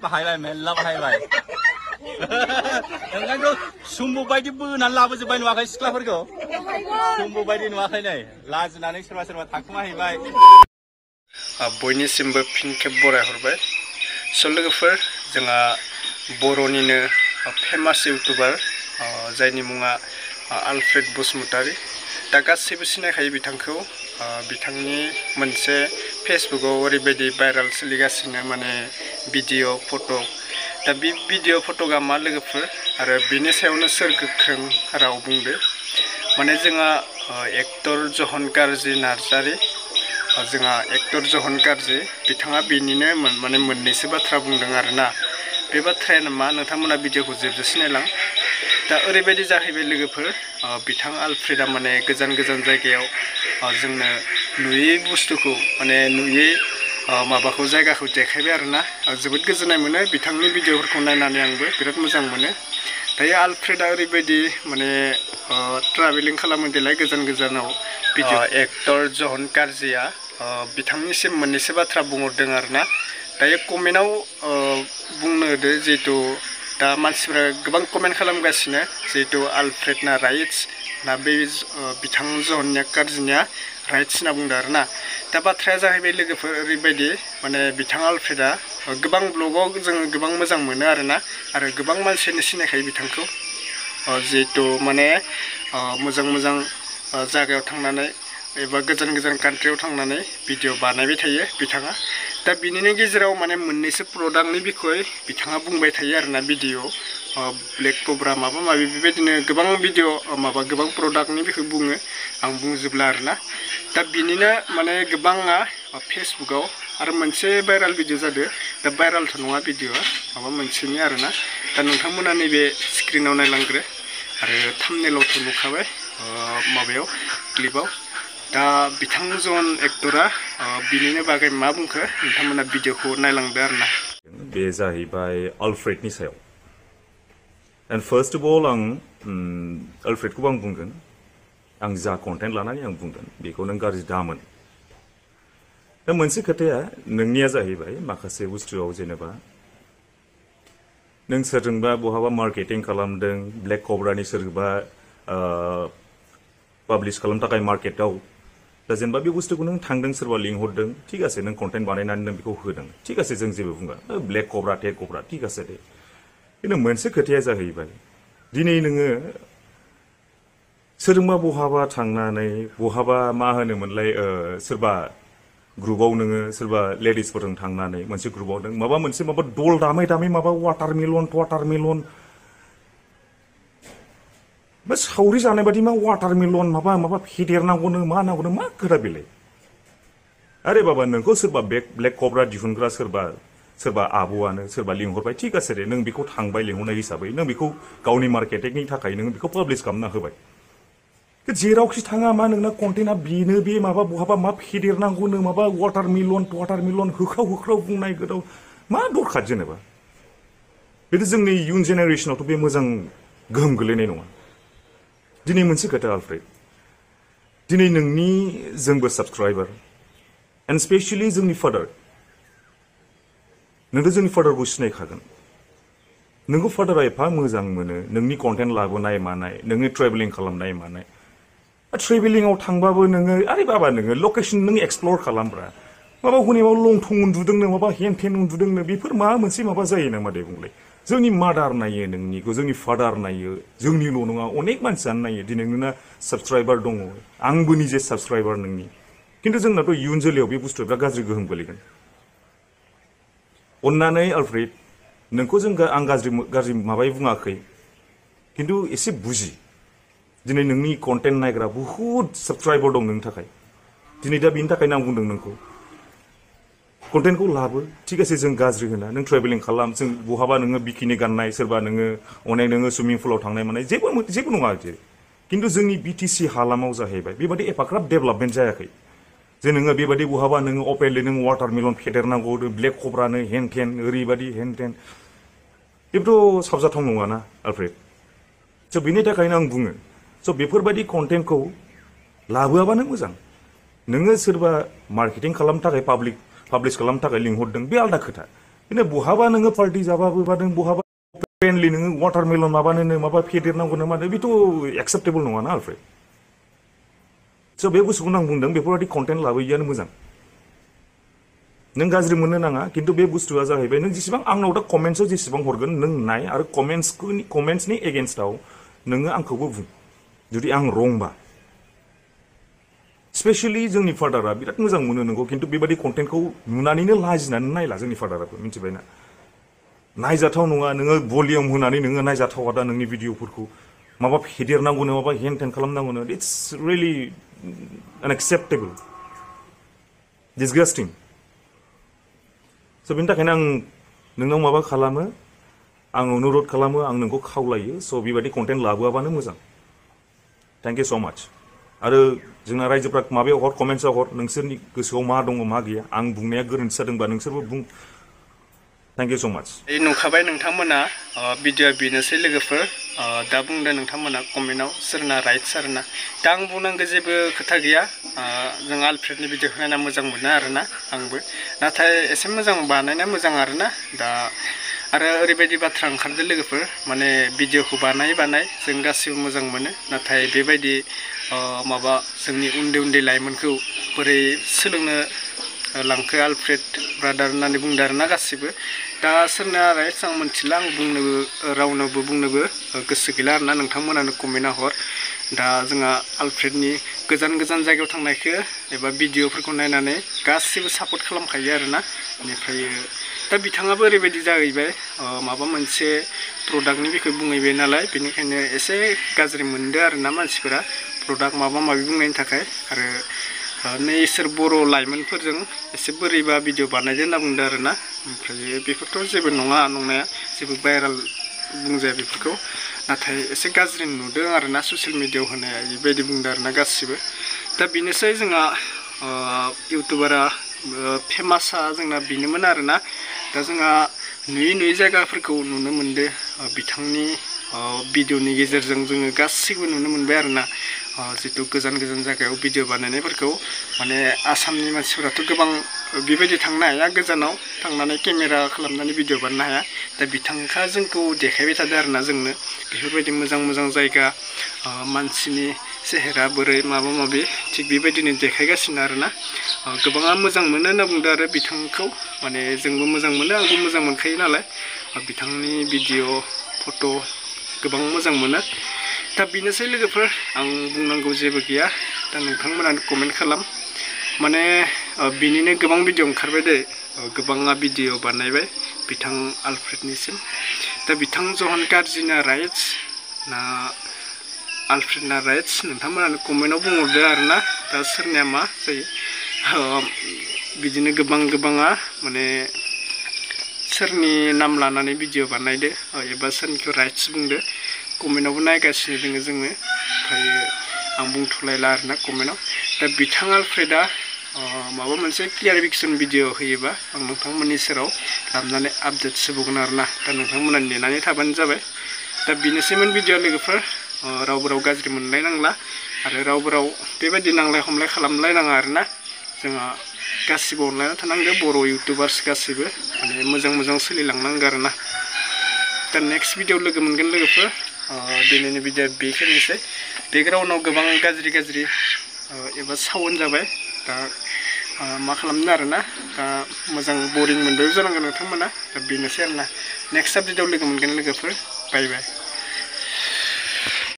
बाहायबाय मेल्ला बाहायबाय ओंखायनोथ' सुम्बु बायदि बोनानै लाबोजोब्बाय नुवाखै सिख्लाफोरखौ सुम्बु बायदि नुवाखै नै लाजिनानै सोरबा सोरबा थाखुमाहैबाय बयनिसिमबो फिन खेब बरायहरबाय स' लोगोफोर जोंहा बर'निनो फेमास इउटुबार जायनि मुङा आलफ्रेड बसुमतारी दा गासैबो सिनायखायो बिथांखौ बिथांनि मोनसे फेसबुकआव ओरैबायदि भाइराल सोलिगासिनो माने भिडिअ फट' दा बे भिडिअ फट'आ मा लोगोफोर आरो बिनि सायावनो सोर गोख्रों राव बुंदो माने जोंहा एक्टर जहन काजि नार्जारी जोंहा एक्टर जहन काजि बिथाङा बेनिनो माने मोननैसो बाथ्रा बुंदों आरोना बे बाथ्रायानो मा नोंथांमोना भिडिअखौ जोबजासे नायलां दा ओरैबायदि जाहैबाय लोगोफोर बिथां आलफ्रेडा माने गोजान गोजान जायगायाव जोंनो नुयै बुस्थुखौ माने नुयै माबाखौ जायगाखौ देखायबाय आरोना जोबोद गोजोननाय मोनो बिथांनि भिडिअफोरखौ नायनानै आंबो बिराद मोजां मोनो दायो आलफ्रेडा ओरैबायदि माने ट्राभेलिं खालामो देलाय गोजान गोजानाव भिडिअ एक्टर जहन काजिया बिथांनिसिम मोननैसो बाथ्रा बुंहरदों आरोना दायो कमेन्टआव बुंनो होदो जिहेतु दा मानसिफ्रा गोबां कमेन्ट खालामगासिनो जिहेतु आलफ्रेडना राइट्स ना बे बिथां जहन काजिनिया राइट्स होनना बुंदों आरोना दा बाथ्राया जाहैबाय लोगोफोर ओरैबायदि माने बिथां आलफ्रेडा गोबां ब्लगाव जोङो गोबां मोजां मोनो आरोना आरो गोबां मानसियानो सिनायखायो बिथांखौ जिहेतु माने मोजां मोजां जायगायाव थांनानै एबा गोजान गोजान कान्ट्रियाव थांनानै भिडिअ बानायबाय थायो बिथाङा दा बिनिनो गेजेराव माने मोननैसो प्रडाक्टनि बिखय बिथाङा बुंबाय थायो आरोना भिडिअ ब्लेक कब्रा माबा माबि बेबायदिनो गोबां भिडिअ माबा गोबां प्रडाक्टनि बिखय बुङो आं बुंजोबला आरोना दा बिनिनो माने गोबाङा फेसबुकआव आरो मोनसे भाइराल भिडिअ जादों दा भाइरालथ' नङा भिडिअआ माबा मोनसेनि आरोना दा नोंथांमोना नैबे स्क्रिनाव नायलांग्रो आरो थाम्बनेइलावथ' नुखाबाय माबायाव क्लिपाव दा बिथां जन एक्टरा बिनिनो बागै मा बुंखो नोंथांमोना भिडिअखौ नायलांदो आरोना बे जाहैबाय आलफ्रेडनि सायाव एन्ड फार्स्ट अफ अल आं आलफ्रेडखौबो आं बुंगोन आं जा कन्टेन्ट लानानै आं बुंगोन बेखौ नों गाज्रि दामोन दा मोनसे खोथाया नोंनिया जाहैबाय माखासे बुस्थुआव जेनेबा नों सोरजोंबा बहाबा मार्केटिं खालामदों ब्लेक कब्रानि सोरबा पाब्लिश खालामनो थाखाय मार्केटआव दा जेनेबा बे बुस्थुखौ नों थांदों सोरबा लिंहरदों थिग আছে नों कन्टेन्ट बानायनानै नों बेखौ होदों थिग আছে जों जेबो बुङा ब्लेक कब्रा टेक कब्रा थिग আছে दे खिन्थु मोनसे खोथाया जाहैबाय दिनै नोङो सोरजोंबा बहाबा थांनानै बहाबा मा होनोमोनलाय सोरबा ग्रुपआव नोङो सोरबा लेडिसफोरजों थांनानै मोनसे ग्रुपआव नों माबा मोनसे माबा दल दामै दामै माबा वाटारमेलन बा सावरि जानाय बादि मा वाटारमेलन माबा माबा फेदेरनांगौनो मा नांगौनो मा खोथा बेलाय आरे बाबा नोंखौ सोरबा ब्लेक कब्रा दिहुनग्रा सोरबा आब'आनो सोरबा लिंहरबाय थिग আছে दे नों बेखौ थांबाय लिंहरनाय हिसाबै नों बेखौ गावनि मार्केटिंनि थाखाय नों बेखौ पाब्लिश खालामना होबाय जेरावखि थाङा मा नोंना कन्टेन्टआ बेनो बे माबा बहाबा मा फेदेरनांगौनो माबा वाटारमेलन होख्राव बुंनाय गोदाव मा दरखार जेनेबा बेथ' जोंनि इयुन जेनेरेसनावथ' बे मोजां गोहोम गोलैनाय नङा दिनै मोनसे खोथा आलफ्रेड दिनै नोंनि जोंबो साबस्क्राइबार एन्ड स्पेसियेलि जोंनि फादार नोंथ' जोंनि फादारखौ सिनायखागोन नोंखौ फादारा एफा मोजां मोनो नोंनि कन्टेन्ट लाबोनाय मानाय नोंनि ट्रेभेलिं खालामनाय मानाय ट्रेभेलिंआव थांबाबो नोङो आरे बाबा नोङो लकेसन नों एक्सप्लर खालामब्रा माबा हनै माबा लंथं उन्दुदोंनो माबा हेन टेन उन्दुदोंनो बेफोर मा मोनसे माबा जायो नामा दे बुंलाय जोंनि मादार नायो नोंनिखौ जोंनि फादार नायो जोंनिल' नङा अनेक मानसियानो नायो दिनै नोंना साबस्क्राइबार दङ आंबो निजे साबस्क्राइबार नोंनि खिन्थु जोंनाथ' इयुन जोलैयाव बे बुस्थुआ बिराद गाज्रि गोहोम गोलैगोन अन्नानै आलफ्रेड नोंखौ जों आं गाज्रि माबायै बुङाखै खिन्थु एसे बुजि दिनै नोंनि कन्टेन्ट नायग्रा बुहुत साबस्क्राइबार दं नोंनि थाखाय दिनै दा बेनि थाखायनो आं बुंदों नोंखौ कन्टेन्टखौ लाबो थिग আছে जों गाज्रि होना नों ट्रेभेलिं खालाम जों बहाबा नोङो बिकिनि गाननाय सोरबा नोङो अनेक नोङो सुइमिं पुलाव थांनाय मानाय जेबो नङा आरोखि खिन्थु जोंनि बिटिसि हालामाव जाहैबाय बेबादि एफाग्राब डेभेलपमेन्ट जायाखै जे नोङो बेबादि बहाबा नोङो अपेनलि नों वाटारमेलन फेदेरनांगौ ब्लेक कब्रानो हेन टेन ओरैबादि हेन टेन बेबोथ' साबजाथाव नङाना आलफ्रेड स' बेनि थाखायनो आं बुङो स' बेफोरबायदि कन्टेन्टखौ लाबोआबानो मोजां नोङो सोरबा मार्केटिं खालामनो थाखाय पाब्लिश खालामनो थाखाय लिंहरदों बे आलदा खोथा बिदिनो बहाबा नोङो पार्टि जाबाबो बा नों बहाबा अपेनलि नोङो वाटारमेलन माबानो माबा फेदेरनांगौनो मानो बेथ' एक्सेप्टेबल नङाना आलफ्रेड स' बे बुस्थुखौनो आं बुंदों बेफोरबायदि कन्टेन्ट लाबोयैआनो मोजां नों गाज्रि मोननो नाङा खिन्थु बे बुस्थुआ जाहैबाय नों जेसेबां आंनाव दा कमेन्ट्सआव जेसेबां हरगोन नों नाय आरो कमेन्ट्सनि एगेन्स्टआव नोङो आंखौबो बुं जुदि आं रंबा स्पेशली जोंनि फादारा बिराद मोजां मोनो नोंगौ खिन्थु बेबायदि कन्टेन्टखौ नुनानैनो लाजिनानै नायला जोंनि फादाराबो मिथिबायना नायजाथाव नङा नोङो भलिउम होनानै नोङो नायजाथावा दा नोंनि भिडिअफोरखौ माबा फेदेरनांगौनो माबा हेन टेन खालामनांगौनो इट्स रियेलि आनएक्सेप्टेबल डिसगास्टिं स' बेनि थाखायनो आं नोंनाव माबा खालामो आं अनुरद खालामो आं नोंखौ खावलायो स' बेबायदि कन्टेन्ट लाबोआबानो मोजां थेंक इउ स' माच आरो जोंना रायजोफ्रा माबायाव हर कमेन्ट्सआव हर नोंसोरनि गोसोआव मा दङ मा गैया आं बुंनाया गोरोन्थि जादोंबा नोंसोरबो बुं थेंक इउ स' माच नुखाबाय नोंथांमोना भिडिअ बेनोसै लोगोफोर दा बुंदों नोंथांमोना कमेन्टआव सोरना राइट सोरना दा आं बुंनांगौ जेबो खोथा गैया जों आलफ्रेडनि भिडिअखौ नायना मोजां मोनो आरोना आंबो नाथाय एसे मोजां बानायना मोजां आरोना दा आरो ओरैबायदि बाथ्रा ओंखारदों लोगोफोर माने भिडिअखौ बानाय जों गासिबो मोजां मोनो नाथाय बेबायदि माबा जोंनि उन्दै उन्दै लाइमोनखौ बोरै सोलोंनो लांखो आलफ्रेड ब्रादार होननानै बुंदों आरोना गासिबो दा सोरना राइट आं मिथिला आं बुंनोबो रावनोबो बुंनोबो गोसो गैला आरोना नोंथांमोनानो कमेन्टआव हर दा जोंहा आलफ्रेडनि गोजान गोजान जायगायाव थांनायखौ एबा भिडिअफोरखौ नायनानै गासिबो सापर्ट खालामखायो आरोना बेनिफ्राय दा बिथाङाबो ओरैबायदि जाहैबाय माबा मोनसे प्रडाक्टनि बिखय बुंहैबाय नालाय बेनिखायनो एसे गाज्रि मोनदों आरोना मानसिफोरा प्रडाक्ट माबा माबि बुंनायनि थाखाय आरो नै इसोर बर' लाइमोनफोरजों एसे बोरैबा भिडिअ बानायदो होनना बुंदों आरोना ओमफ्राय बेफोरथ' जेबो नङा नंनाया जेबो भाइरेल बुंजाया बेफोरखौ नाथाय एसे गाज्रि नुदों आरोना ससियेल मिडियायाव होनाया बेबायदि बुंदों आरोना गासिबो दा बेनोसै जोंहा इउटुबारा फेमासा जोंना बेनोमोन आरोना दा जोंहा नुयै जायगाफोरखौ नुनो मोनदों बिथांनि भिडिअनि गेजेरजों जोङो गासिबो नुनो मोनबाय आरोना जितु गोजान जायगायाव भिडिअ बानायनायफोरखौ माने आसामनि मानसिफोराथ' गोबां बेबायदि थांनो हाया गोजानाव थांनानै केमेरा खालामनानै भिडिअ बानायनो हाया दा बिथांखा जोंखौ देखायबाय थादों आरोना जोंनो बेफोरबायदि मोजां जायगा मानसिनि सेहेरा बोरै माबा माबि थिग बेबायदिनो देखायगासिनो आरोना गोबाङा मोजां मोनो होनना बुंदों आरो बिथांखौ माने जोंबो मोजां मोनो आंबो मोजां मोनखायो नालाय बिथांनि भिडिअ फट' गोबां मोजां मोनो दा बेनोसै लोगोफोर आं बुंनांगौ जेबो गैया दा नोंथांमोनानो कमेन्ट खालाम माने बिनिनो गोबां भिडिअ ओंखारबाय दे गोबाङा भिडिअ बानायबाय बिथां आलफ्रेडनिसिम दा बिथां जहन काजिना राइट्स ना आलफ्रेडना राइट्स नोंथांमोनानो कमेन्टआव बुंहरदो आरोना दा सोरनिया मा जायो बिदिनो गोबाङा माने सोरनि नाम लानानै भिडिअ बानायदो एबा सोरनिखौ राइट्स बुंदो कमेन्टआवबो नायगासिनो दोङो जोङो ओमफ्राय आं बुंथ'लायला आरोना कमेन्टआव दा बिथां आलफ्रेडा माबा मोनसे क्लियारिफिकेसन भिडिअ होयोबा आं नोंथांमोननि सेराव लाबोनानै आपडेट होबावगोन आरोना दा नोंथांमोना नेनानै थाबानो जाबाय दा बेनोसैमोन भिडिअ लोगोफोर रावबो गाज्रि मोनलायनांला आरो रावबो बेबायदि नांलाय खमलाय खालामलायनाङा आरोना जोंहा गासिबो अनलायना थानांगौ बर' इउटुबार्स गासिबो माने मोजां सोलिलांनांगौ आरोना दा नेक्स्ट भिडिअ लोगो मोनगोन लोगोफोर दिनैनि भिडिअ बेखिनिसै बेकग्राउन्डआव गोबां गाज्रि एबा साउन्ड जाबाय दा मा खालामनो आरोना दा मोजां बरिं मोनबाय जानांगोन नोंथांमोना दा बेनोसै आरोना नेक्स्ट भिडिअ लोगो मोनगोन लोगोफोर बाय